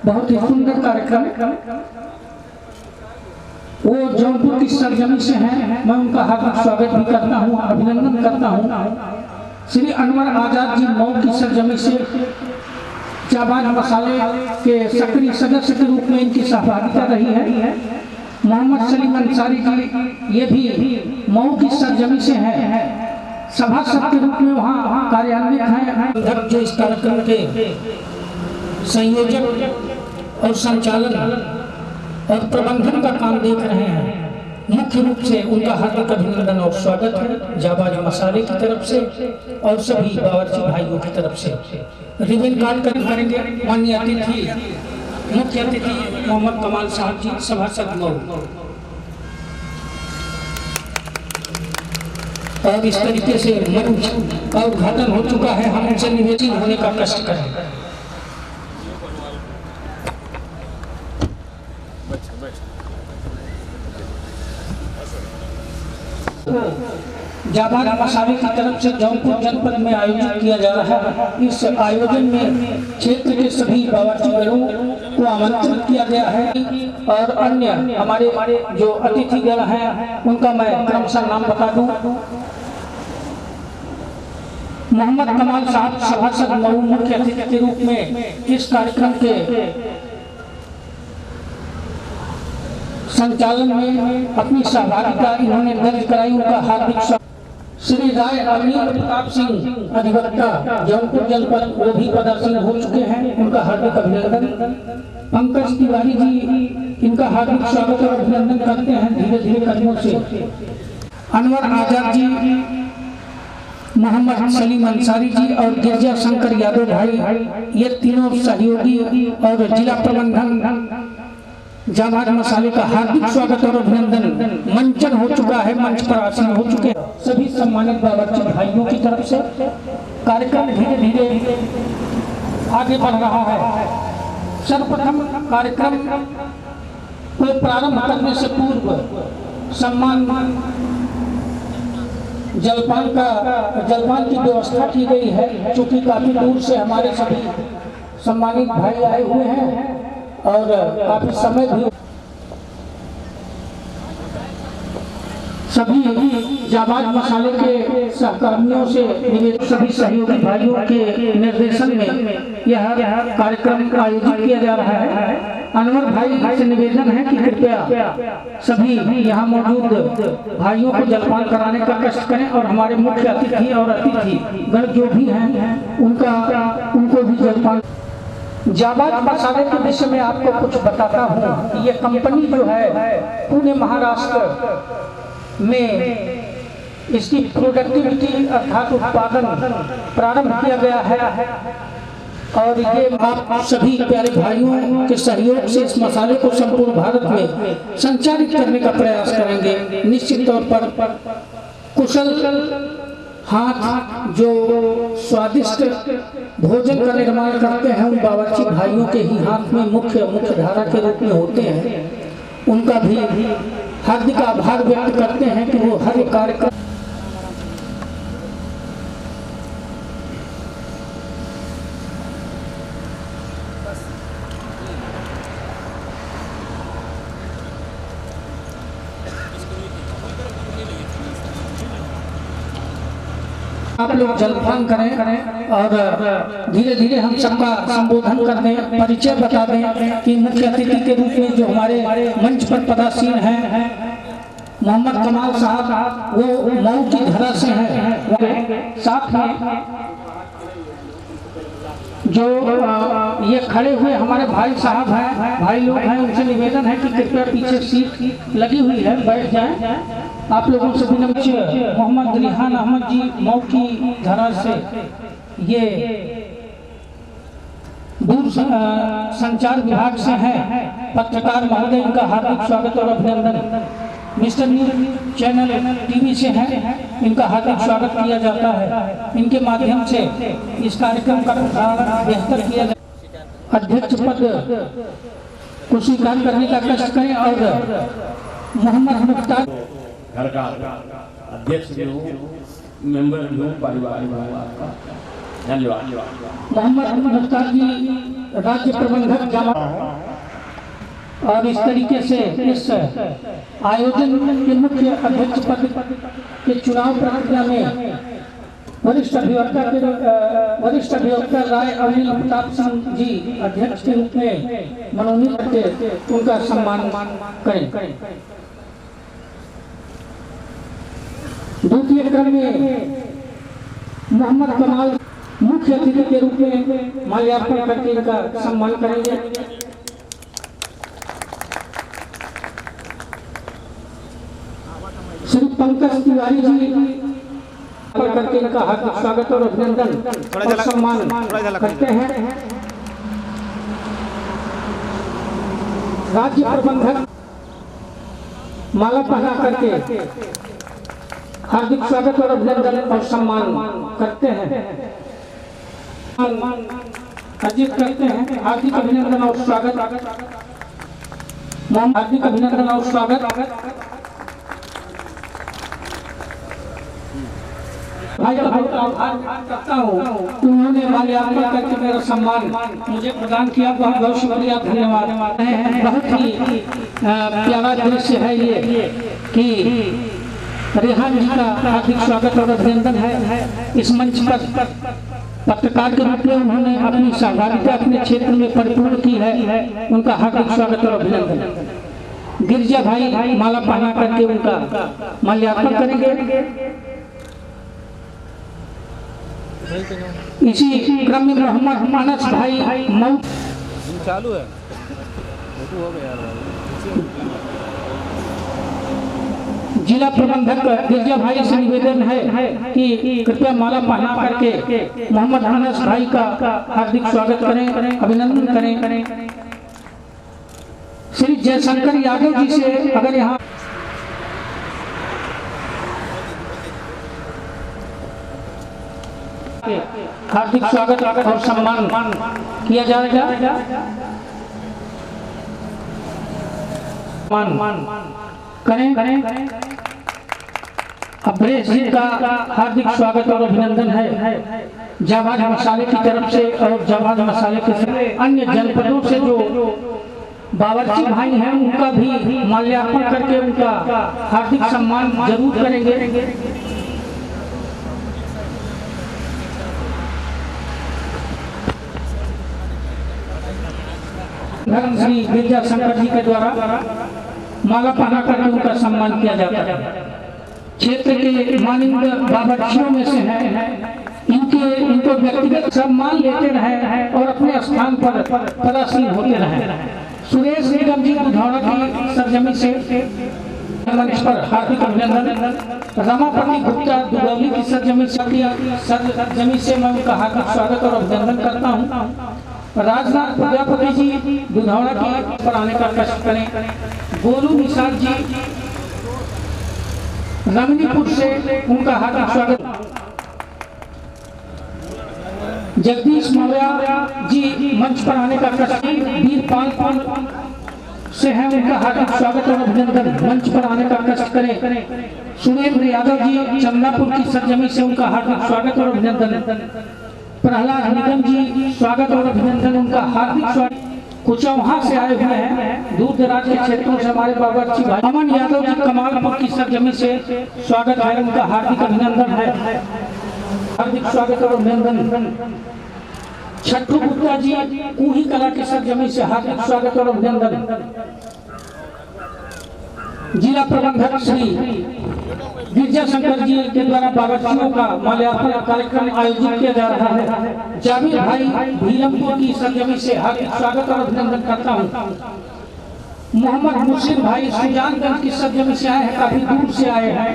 बहुत ही सुंदर कार्यक्रम। वो जौनपुर की सरजमी से हैं, मैं उनका हार्दिक स्वागत भी करता हूँ, अभिनंदन करता हूँ। श्री अनवर आजाद जी मऊ की सरजमी से जाबाज मसाले के सक्रिय सदस्य के रूप में इनकी सहभागिता रही है। मोहम्मद सलीम अंसारी जी ये भी मऊ की सरजमी से हैं, सभासद के रूप में वहाँ कार्यान्वित हैं। जो इस कार्यक्रम के संयोजक और संचालन और प्रबंधन का काम देख रहे हैं, मुख्य रूप से उनका हार्दिक अभिनंदन और स्वागत है जाबाज मसाले की तरफ से और सभी बावर्ची भाइयों की तरफ से। रिबन कार्ड करेंगे माननीय अतिथि, मुख्य अतिथि मोहम्मद कमाल साहब जी, सभासद मऊ। और इस तरीके से मंच का उद्घाटन हो चुका है, हम उनसे निवेदन होने का कष्ट करें। जाबाज मसाले की तरफ से जौनपुर जनपद में आयोजित किया जा रहा है। इस आयोजन में क्षेत्र के सभी बावर्ची गणों को आमंत्रित किया गया है और अन्य हमारे जो अतिथिगण हैं उनका मैं क्रमशः नाम बता दूं। मोहम्मद कमाल साहब सभासद मऊ मुख्य अतिथि के रूप में इस कार्यक्रम के संचालन में अपनी सहभागिता इन्होंने दर्ज कराई, उनका हार्दिक स्वागत। श्री राय अवनीत प्रताप सिंह अधिवक्ता जौनपुर जनपद वो भी पदासीन हो चुके हैं, उनका हार्दिक अभिनंदन। पंकज तिवारी जी इनका हार्दिक स्वागत और अभिनंदन करते हैं धीरे धीरे कदमों से। अनवर आजाद जी, मोहम्मद सलीम अंसारी जी और गिरजा शंकर यादव भाई, ये तीनों सहयोगी और जिला प्रबंधन जाबाज मसाले का हार्दिक स्वागत और अभिनंदन। मंचन हो चुका है, मंच पर आसीन हो चुके हैं सभी सम्मानित बावर्ची भाइयों की तरफ से। कार्यक्रम धीरे धीरे आगे बढ़ रहा है। सर्वप्रथम कार्यक्रम को प्रारंभ करने से पूर्व सम्मान जलपान की व्यवस्था की गई है, चूंकि काफी दूर से हमारे सभी सम्मानित भाई आए हुए हैं और काफी समय भी। सभी जाबाज मसाले के सहकर्मियों से सभी सहयोगी भाइयों के निर्देशन में यह कार्यक्रम आयोजित किया जा रहा है। अनवर भाई से निवेदन है कि कृपया सभी यहाँ मौजूद भाइयों को जलपान कराने का कष्ट करें और हमारे मुख्य अतिथि और अतिथि गण जो भी हैं उनको भी जलपान। जाबाज मसाले के विषय में आपको कुछ बताता हूँ। ये कंपनी जो है पुणे महाराष्ट्र में इसकी प्रोडक्टिविटी अर्थात उत्पादन प्रारंभ किया गया है और ये आप सभी प्यारे भाइयों के सहयोग से इस मसाले को संपूर्ण भारत में संचालित करने का प्रयास करेंगे। निश्चित तौर पर कुशल हाथ जो स्वादिष्ट भोजन का निर्माण करते हैं उन बावर्ची भाइयों के ही हाथ में मुख्य धारा के रूप में होते हैं। उनका भी हार्दिक आभार व्यक्त करते हैं कि वो हर कार्यक्रम आप लोग जलपान करें और धीरे धीरे हम सबका संबोधन कर दें, परिचय बता दें कि मुख्य अतिथि के रूप में जो हमारे मंच पर पदासीन हैं मोहम्मद कमाल साहब, वो मऊ की धरा से हैं। साथ में जो ये खड़े हुए हमारे भाई साहब हैं, भाई लोग हैं, उनसे निवेदन है कि कृपया पीछे सीट लगी हुई है बैठ जाएं। आप लोगों से विनम्र। मोहम्मद रिहान अहमद जी मऊ की धरा से, ये दूर संचार विभाग से हैं, पत्रकार महोदय, इनका हार्दिक स्वागत और अभिनंदन। मिस्टर न्यूज चैनल टीवी से हैं, इनका हार्दिक स्वागत किया जाता है। इनके माध्यम से इस कार्यक्रम का प्रसारण बेहतर किया जाए। अध्यक्ष पद को स्वीकार करने का कष्ट करें और मोहम्मद मुख्तार घर का अध्यक्ष भी हूँ, मेंबर भी हूँ, परिवार भी हूँ। आपका धन्यवाद। मोहम्मद मुख्तार जी राज्य प्रबंधक जमा और इस तरीके से इस आयोजन के मुख्य अध्यक्ष पद के चुनाव प्रक्रिया में वरिष्ठ अभिवक्ता राय अनिल प्रताप सिंह जी अध्यक्ष के रूप में मनोनीत करके उनका सम्मान करें। द्वितीय क्रम में मोहम्मद कमाल मुख्य अतिथि के रूप में माल्यार्पण करके इनका सम्मान करेंगे। श्री पंकज तिवारी जी करके इनका हार्दिक स्वागत और अभिनंदन और सम्मान करते हैं। राज्य प्रबंधक माला पहना करके हार्दिक स्वागत और अभिनंदन और सम्मान करते हैं, अर्जित करते हैं। हार्दिक अभिनंदन और स्वागत, हार्दिक अभिनंदन और स्वागत। भाई आभार करता हूँ, उन्होंने माल्यार्पण करके मेरा सम्मान मुझे प्रदान किया। बहुत बहुत शुक्रिया, धन्यवाद। बहुत ही प्यारा दृश्य है ये कि रेहान जी का हार्दिक स्वागत और अभिनंदन है। इस मंच पर पत्रकार के रूप में उन्होंने अपनी सहभागिता अपने क्षेत्र में परिपूर्ण की है, उनका हार्दिक स्वागत और अभिनंदन। गिरजा भाई माला पहना करके उनका माल्यार्पण करेंगे। इसी क्रम में मोहम्मद अनस भाई चालू है हो गया। जिला प्रबंधक गिरजा भाई से निवेदन है कि कृपया माला पहना करके मोहम्मद अनस भाई का हार्दिक स्वागत करें, अभिनंदन करें। श्री जयशंकर यादव जी से अगर यहाँ हार्दिक स्वागत और सम्मान किया जाएगा। करें। अभ्रेश जी का हार्दिक स्वागत और अभिनंदन है। जाबाज मसाले की तरफ से और जाबाज मसाले के अन्य जनपदों से जो बावर्ची भाई हैं उनका भी माल्यार्पण करके उनका हार्दिक सम्मान जरूर करेंगे। श्री गिरजा शंकर जी के द्वारा माला पहना करके उनका सम्मान किया जाता है। क्षेत्र के माननीय बावर्चियों में से हैं, इनको व्यक्तिगत सम्मान लेते रहे और अपने स्थान पर पदासीन होते रहे। सुरेश निगम जी बुधौड़ा की सरजमी से मंच पर हार्दिक अभिनंदन। रमापति गुप्ता दुगौली की सरजमी से मैं उनका हार्दिक स्वागत और अभिनंदन करता हूँ। राजनाथ प्रजापति जी बुधौड़ा की पर आने का कष्ट करें। गोलू निषाद जी रमनीपुर से उनका हार्दिक स्वागत। जगदीश मौर्या जी मंच पर आने का कष्ट। वीरपाल से है उनका हार्दिक स्वागत और अभिनंदन, मंच पर आने का कष्ट करें। सुरेंद्र यादव जी चंद्रापुर की सरजमी से उनका हार्दिक स्वागत और अभिनंदन। प्रहलाद निगम जी स्वागत और अभिनंदन, उनका हार्दिक स्वागत। कुछ वहां से आए हुए हैं दूर दराज के क्षेत्रों से हमारे बावर्ची भाई। अमन यादव जी कमालपुर की सरजमी से स्वागत है, उनका हार्दिक अभिनंदन है, हार्दिक स्वागत और अभिनंदन। छट्टू गुप्ता जी कूही कला की सरजमी से हार्दिक स्वागत और अभिनंदन। जिला प्रबंधक श्री गिरजा शंकर जी के द्वारा बावर्चियों का माल्यार्पण कार्यक्रम आयोजित किया जा रहा है। जाबिर भाई भीलमपुर की सरजमी से हार्दिक स्वागत और अभिनंदन करता हूँ। मोहम्मद मुस्लिम भाई सुजानगंज की सरजमी से आए हैं, काफी दूर से आए हैं,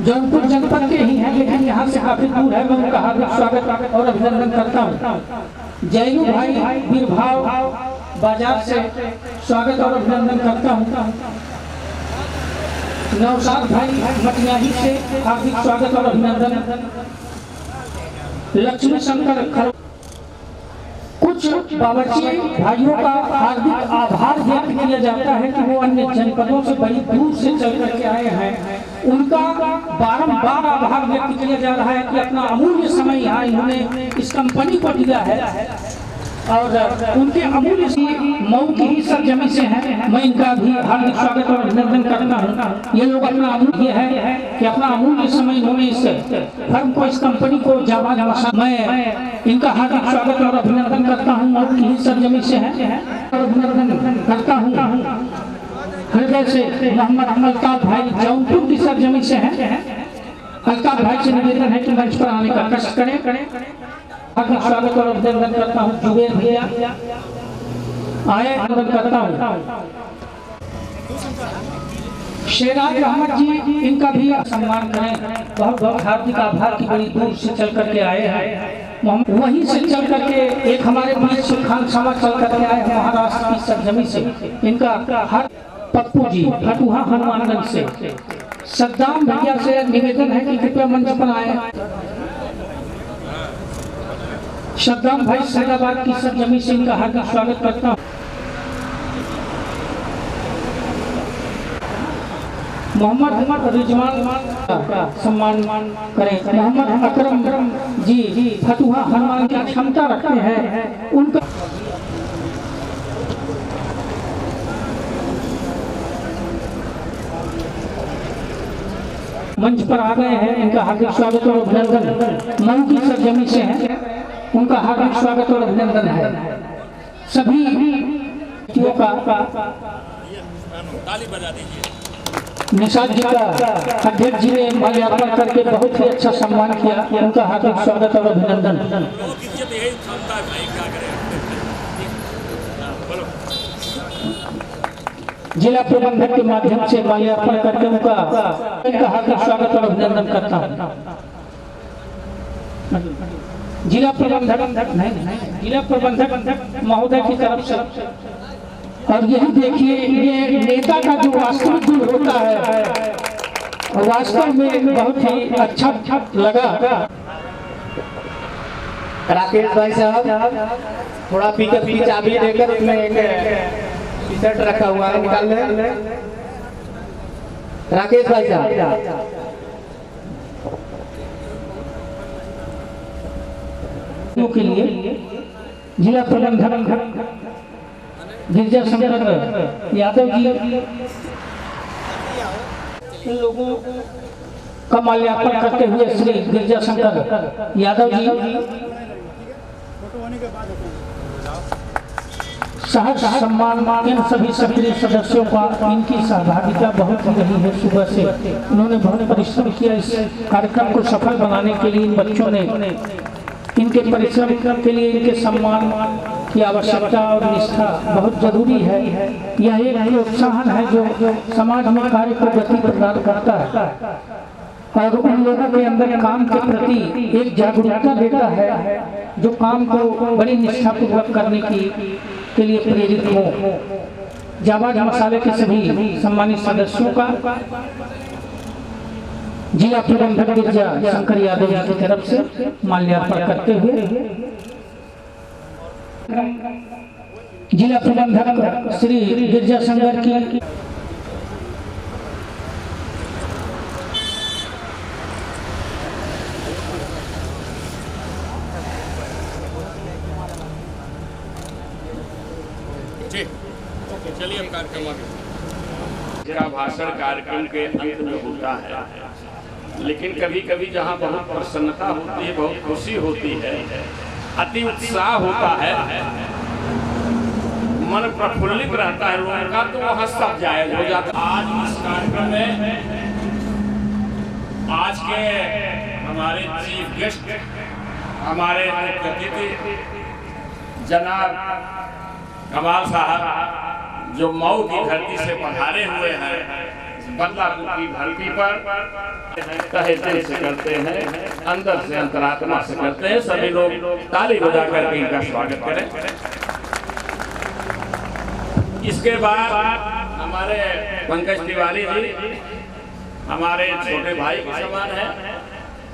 जौनपुर जनपद के ही हैं लेकिन यहाँ से काफी दूर है, मैं उनका हार्दिक स्वागत और अभिनंदन करता हूँ। जैनू भाई बीरभाव बाजार से स्वागत और अभिनंदन करता हूँ। नौशाद भाई मटियाही से हार्दिक स्वागत और अभिनंदन। लक्ष्मी शंकर कुछ बावर्ची भाइयों का हार्दिक आभार व्यक्त किया जाता है कि वो अन्य जनपदों से बड़ी दूर से चल करके आए हैं, उनका बारंबार आभार व्यक्त किया जा रहा है कि अपना अमूल्य समय यहाँ इन्होंने इस कंपनी को दिया है। और उनके अमूल्य सी मऊ की ही सरजमी से हैं। मैं इनका भी हार्दिक स्वागत और अभिनंदन करता हूँ। ये लोग अपना अमूल्य है कि अपना अमूल्य समय इन्होंने इस फर्म को, इस कंपनी को जामा जामा, मैं इनका हार्दिक स्वागत और अभिनंदन करता हूँ। मऊ की ही सरजमी से हैं और अभिनंदन करता हूँ हृदय से। मोहम्मद अल्ताफ भाई जौनपुर की सरजमी से हैं। अल्ताफ भाई से निवेदन है कि मंच पर आने का कष्ट करें। हार्दिक स्वागत और अभिनंदन करता हूँ। जुबेर भैया आए, अभिनंदन करता हूँ। शेराज अहमद जी, इनका भी सम्मान करें। बहुत बहुत हार्दिक आभार की बड़ी दूर से चल करके आए हैं। वहीं से चल करके एक हमारे बीच खान सामा चल करके आए हैं महाराष्ट्र की सरजमी से। इनका हर पप्पू जी फटुहा हनुमानगंज से। सद्दाम भैया से निवेदन है कि कृपया मंच पर आए। सद्दाम भाई सैदाबाद की सरजमी से इनका हार्दिक स्वागत करता हूँ। मोहम्मद रिजवान का सम्मान करें। मोहम्मद अकरम जी फतुहा हनुमान की क्षमता रखते हैं, उनका मंच पर आ गए हैं। इनका हार्दिक स्वागत और अभिनंदन। मऊ की सरजमी से हैं, उनका हार्दिक स्वागत और अभिनंदन है। सभी व्यक्तियों का ताली बजा दीजिए। निषाद जी का अध्यक्ष जी ने माल्यार्पण करके बहुत ही अच्छा सम्मान किया। उनका हार्दिक स्वागत और अभिनंदन। जिला प्रबंधक के माध्यम से माल्यार्पण करके उनका हार्दिक स्वागत और अभिनंदन करता हूँ। जिला प्रबंधक महोदय की तरफ से। और यही देखिए, ये नेता का जो वास्तविक गुण होता है, वास्तव में बहुत ही अच्छा लगा। राकेश भाई साहब थोड़ा पिकअप की चाबी देकर उसमें एक टी शर्ट रखा हुआ है, निकाल लें। राकेश भाई साहब के लिए जिला प्रबंधक गिरजा शंकर यादव जी, इन लोगों का माल्यार्पण करते हुए श्री गिरजा शंकर यादव जी सहर्ष सम्मान। इन सभी सक्रिय सदस्यों का इनकी सहभागिता बहुत ही रही है। सुबह से उन्होंने बहुत परिश्रम किया इस कार्यक्रम को सफल बनाने के लिए। इन बच्चों ने इनके परिश्रम के लिए इनके सम्मान की आवश्यकता और निष्ठा बहुत जरूरी है। यह एक प्रोत्साहन है जो समाज में कार्य को गति प्रदान करता है और उन लोगों के अंदर काम के प्रति एक जागरूकता देता है जो काम को बड़ी निष्ठापूर्वक करने के लिए प्रेरित हो। जाबाज मसाले के सभी सम्मानित सदस्यों का जिला प्रबंधक गिरजा शंकर यादव जी की तरफ से माल्यार्पण करते हुए जिला प्रबंधक श्री गिरजा शंकर की चलिए अब कार्यक्रम भाषण कार्यक्रम के अंत में होता है। लेकिन कभी कभी जहाँ बहुत प्रसन्नता होती है, बहुत खुशी होती है, अति उत्साह होता है, मन प्रफुल्लित रहता है लोगों का, तो वहाँ सब जायज हो जाता है। आज इस कार्यक्रम में आज के हमारे चीफ गेस्ट, हमारे अतिथि जनाब कमाल साहब जो मऊ की धरती से पधारे हुए हैं, बदलापुर की धरती पर तहे दिल से करते हैं, अंदर से अंतरात्मा से करते हैं। सभी लोग ताली बजा करके इनका स्वागत करें। इसके बाद हमारे पंकज तिवारी जी हमारे छोटे भाई के समान है।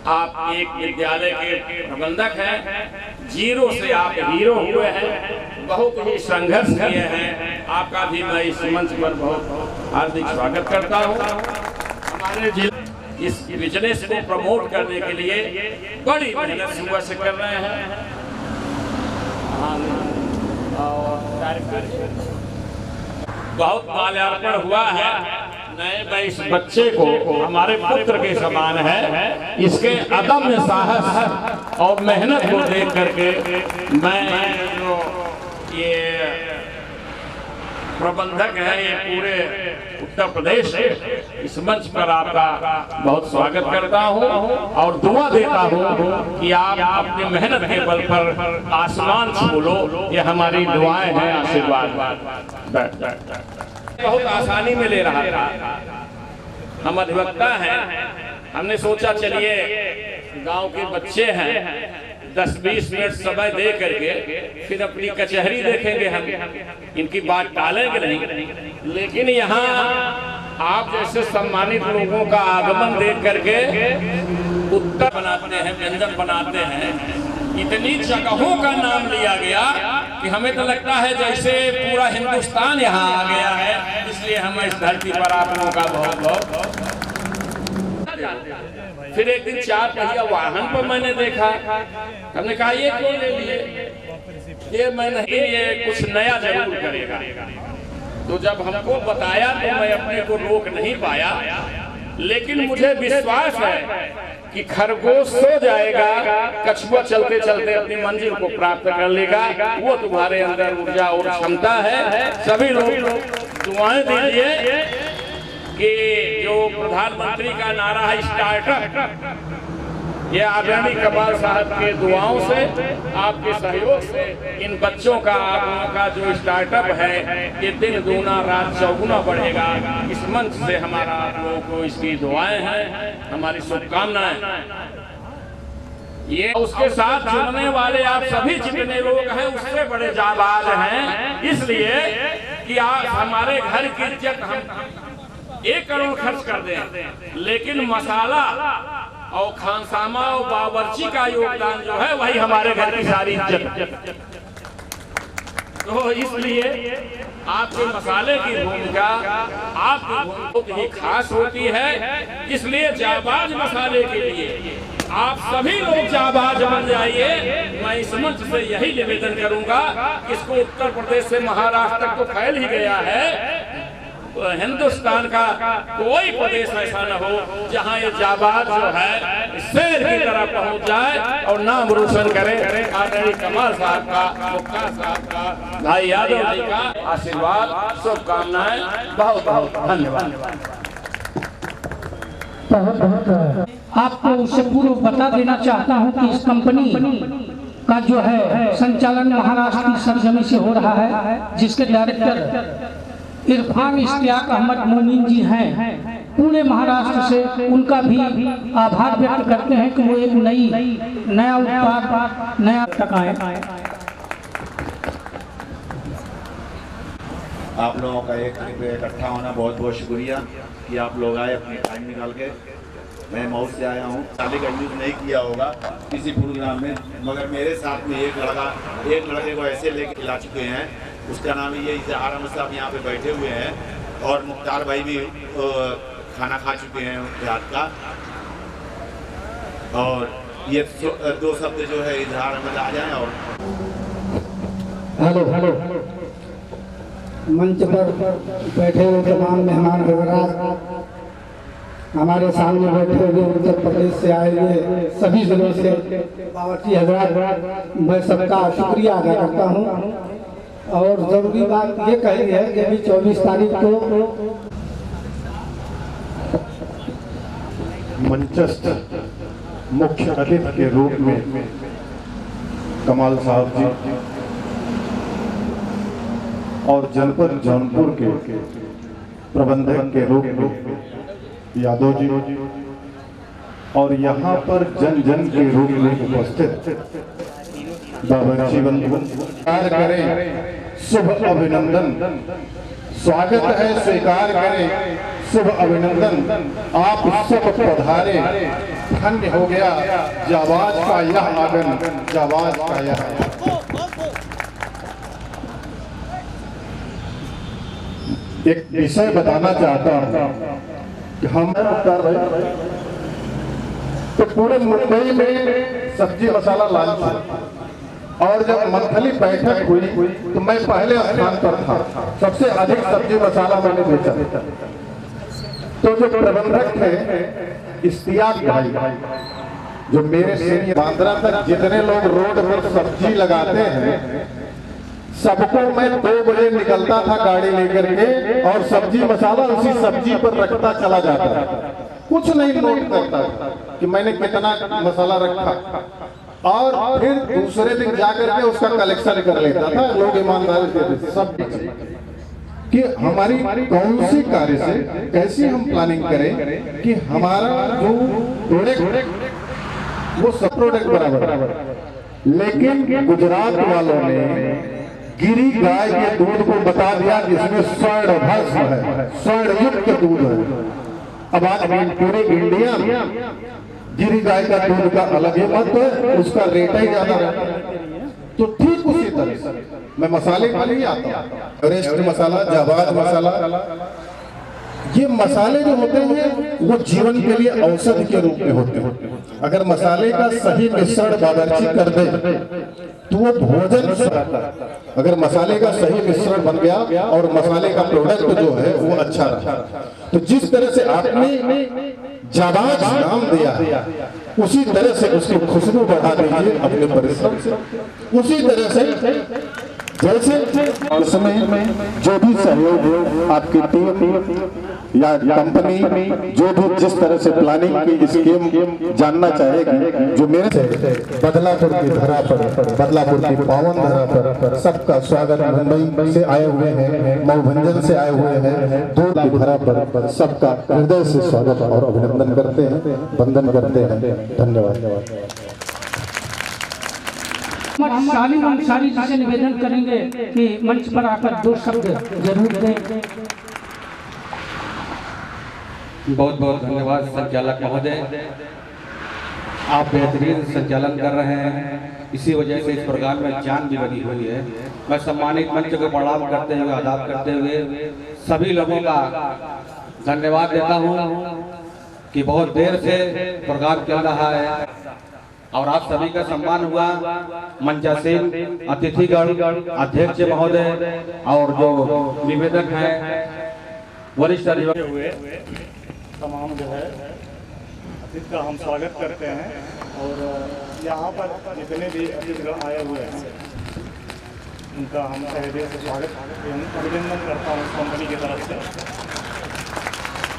आप एक विद्यालय के प्रबंधक हैं, जीरो से आप हीरो हुए हैं, बहुत ही संघर्ष किए हैं। आपका भी मैं इस मंच पर बहुत हार्दिक स्वागत करता हूं। हमारे जिले इस बिजनेस को प्रमोट करने के लिए बड़ी मेहनत सुबह से कर रहे हैं। बहुत माल्यार्पण हुआ है। मैं इस बच्चे को हमारे पुत्र के समान है, इसके अदम्य साहस और मेहनत को देख करके मैं जो ये प्रबंधक है ये पूरे उत्तर प्रदेश के इस मंच पर आपका बहुत स्वागत करता हूं और दुआ देता हूं कि आप अपनी मेहनत के बल पर आसमान छू लो। ये हमारी दुआएं हैं, आशीर्वाद। बहुत आसानी में ले रहा था। हम अधिवक्ता हैं, हमने सोचा चलिए गांव के बच्चे हैं, 10-20 मिनट समय दे करके फिर अपनी कचहरी देखेंगे, हम इनकी बात टालेंगे नहीं। लेकिन यहाँ आप जैसे सम्मानित लोगों का आगमन देख करके उत्तर बनाते हैं, व्यंजन बनाते हैं, इतनी जगहों का नाम लिया गया कि हमें तो लगता है जैसे पूरा हिंदुस्तान यहाँ आ गया है। इसलिए हम इस धरती पर आप लोगों का बहुत बहुत। फिर एक दिन 4 पहिया वाहन पर मैंने देखा, हमने कहा ये क्यों ले लिए, ये मैं नहीं, ये कुछ नया जरूर करेगा। तो जब हमको बताया तो मैं अपने को रोक नहीं पाया, लेकिन मुझे विश्वास है कि खरगोश सो जाएगा, कछुआ चलते चलते अपनी मंजिल को प्राप्त कर लेगा। वो तुम्हारे अंदर ऊर्जा और क्षमता है। सभी लोग दुआएं दीजिए कि जो प्रधानमंत्री का नारा है स्टार्टअप, ये आदरणीय कमाल साहब के दुआओं से, आपके सहयोग से इन बच्चों का, आप लोगों का जो स्टार्टअप है ये दिन दूना रात चौगुना बढ़ेगा। इस मंच से हमारा आप लोगों को इसकी दुआएं हैं, हमारी शुभकामनाएं। ये उसके साथ जुड़ने वाले आप सभी जितने लोग हैं उससे बड़े जाबाज हैं, इसलिए कि आप हमारे घर की इज्जत हम 1 करोड़ खर्च कर दें, लेकिन मसाला और खानसामा और बावर्ची का योगदान जो है वही हमारे घर की सारी इज्जत। तो इसलिए आपके मसाले की भूमिका आपकी बहुत ही खास होती है। इसलिए जाबाज मसाले के लिए आप सभी लोग जाबाज बन जाइए। मैं इस मंच से यही निवेदन करूंगा, इसको उत्तर प्रदेश से महाराष्ट्र तक तो फैल ही गया है, हिंदुस्तान का कोई प्रदेश ऐसा न हो जहां ये जाबाज जो है शेर की तरह पहुंच जाए और नाम रोशन करे। आदरणीय कमाल साहब का, मुक्ता साहब का, भाई यादव जी का आशीर्वाद, शुभकामनाएं, बहुत बहुत धन्यवाद। बहुत बहुत आपको उससे पूर्व बता देना चाहता हूं कि इस कंपनी का जो है संचालन महाराष्ट्र की सरजमी से हो रहा है, जिसके डायरेक्टर इरफान इश्तियाक अहमद मोमीन जी हैं। पूरे महाराष्ट्र से उनका भी आभार व्यक्त करते हैं कि वो एक नया उत्पाद नया तक आए। आप लोगों का एक इकट्ठा होना बहुत बहुत शुक्रिया कि आप लोग आए अपने टाइम निकाल के। मैं मऊ से आया हूँ, शादी का यूज़ नहीं किया होगा किसी प्रोग्राम में, मगर मेरे साथ में एक लड़के को ऐसे लेके खिला चुके हैं, उसका नाम ये इजहार अहमद साहब यहाँ पे बैठे हुए हैं, और मुख्तार भाई भी खाना खा चुके हैं रात का। और ये 2 शब्द जो है इजहार अहमद आ जाए। और हेलो मंच पर बैठे हुए तमाम मेहमान हजरात, हमारे सामने बैठे हुए उत्तर प्रदेश से आए हुए सभी जिलों से बावर्ची हजरात, मैं सबका शुक्रिया अदा करता हूँ। और जरूरी बात ये कही है कि अभी 24 तारीख को मंचस्थ मुख्य अतिथि के रूप में कमाल साहब जी और जनपद जौनपुर के प्रबंधक के रूप में यादव जी, और यहाँ पर जन जन के रूप में उपस्थित बावर्ची बंधु करें शुभ अभिनंदन, स्वागत है स्वीकार करें शुभ अभिनंदन। आप सब पधारे, धन्य हो गया जाबाज का यह आगन, जाबाज का यह। एक विषय बताना चाहता हूँ कि हम मुख्तार भाई तो पूरे मुंबई में सब्जी मसाला लॉन्च है, और जब मंथली बैठक हुई तो मैं पहले स्थान पर था, सबसे अधिक सब्जी मसाला मैंने बेचा। तो जो प्रबंधक थे इश्तियाक भाई, जो मेरे सीनियर, बांद्रा तक जितने लोग रोड पर सब्जी लगाते हैं सबको मैं 2 बजे निकलता था गाड़ी लेकर के, और सब्जी मसाला उसी सब्जी पर रखता चला जाता था, कुछ नहीं नोट करता था कि मैंने कितना मसाला रखा, और फिर दूसरे दिन जाकर के उसका कलेक्शन कर लेता था। लोग ईमानदारी से सब कि हमारी कौन सी कार्य से कैसे हम प्लानिंग करें कि हमारा जो प्रोडक्ट वो सब प्रोडक्ट बराबर। लेकिन गुजरात वालों ने गिरी गाय के दूध को बता दिया जिसमें स्वर्ण भस्म है, स्वर्ण युक्त दूध है। अब आज पूरे इंडिया में गिरी गाय का दूध का अलग ही महत्व है, उसका रेट ही ज्यादा है। तो ठीक उसी तरह से मैं मसाले पर ही आता हूँ, एवरेस्ट मसाला, जाबाज मसाला, ये मसाले जो होते हैं वो जीवन के लिए औषधि के रूप में होते हैं। अगर मसाले का सही मिश्रण बावर्ची कर दे तो वो भोजन रहता है। अगर मसाले का सही मिश्रण बन गया और मसाले का प्रोडक्ट जो है वो अच्छा रहा, तो जिस तरह से आपने जाबाज नाम दिया उसी तरह से उसकी खुशबू बढ़ा दीजिए अपने परिश्रम से। उसी तरह से जैसे उसमें जो भी सहयोग हो, आपकी टीम या कंपनी जो भी जिस तरह से प्लानिंग की स्कीम जानना चाहेगी, जो मेरे से बदलापुर की धरा पर, बदलापुर की पावन धरा पर सबका स्वागत। मुंबई से आए हुए हैं, मऊभंजन से आए हुए हैं, दूर की धरा पर सबका हृदय से स्वागत और अभिनंदन करते हैं, वंदन करते हैं। धन्यवाद। सालिम अंसारी जी से निवेदन करेंगे कि मंच पर आकर 2 शब्द जरूर दें। बहुत बहुत धन्यवाद संचालक महोदय, आप बेहतरीन संचालन कर रहे हैं, इसी वजह से इस प्रोग्राम में जान भी बनी हुई है। मैं सम्मानित मंच को प्रणाम करते हुए, आदाब करते हुए सभी लोगों का धन्यवाद देता हूँ कि बहुत देर से प्रोग्राम चल रहा है और आप सभी का सम्मान हुआ। मंचासीन अतिथिगण, अध्यक्ष महोदय और जो निवेदक हैं, वरिष्ठ अधिकारी हुए तमाम जो है अतिथि का हम स्वागत करते हैं। और यहाँ पर जितने भी अतिथिगण आए हुए हैं उनका हम तहे दिल से स्वागत अभिनंदन करता हूँ कंपनी की तरफ से।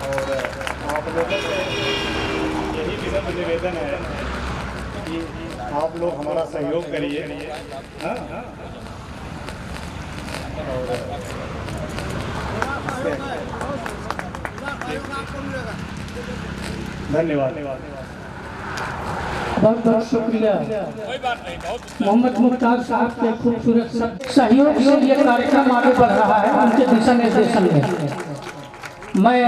और आप लोगों से यही विनम्र निवेदन है कि आप लोग हमारा सहयोग करिए। धन्यवाद। बहुत बहुत शुक्रिया मोहम्मद मुख्तार साहब के खूबसूरत सहयोग से ये कार्यक्रम आगे बढ़ रहा है, उनके दिशा निर्देशन में। मैं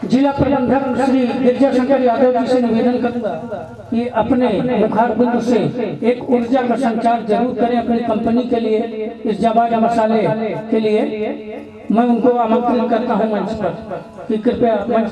जिला प्रबंधक श्री गिरजा शंकर यादव जी से निवेदन करूंगा कि अपने मुखारबिंद से एक ऊर्जा का संचार जरूर करें अपनी कंपनी के लिए, इस जाबाज मसाले के लिए। मैं उनको आमंत्रित करता हूं मंच पर कि कृपया मंच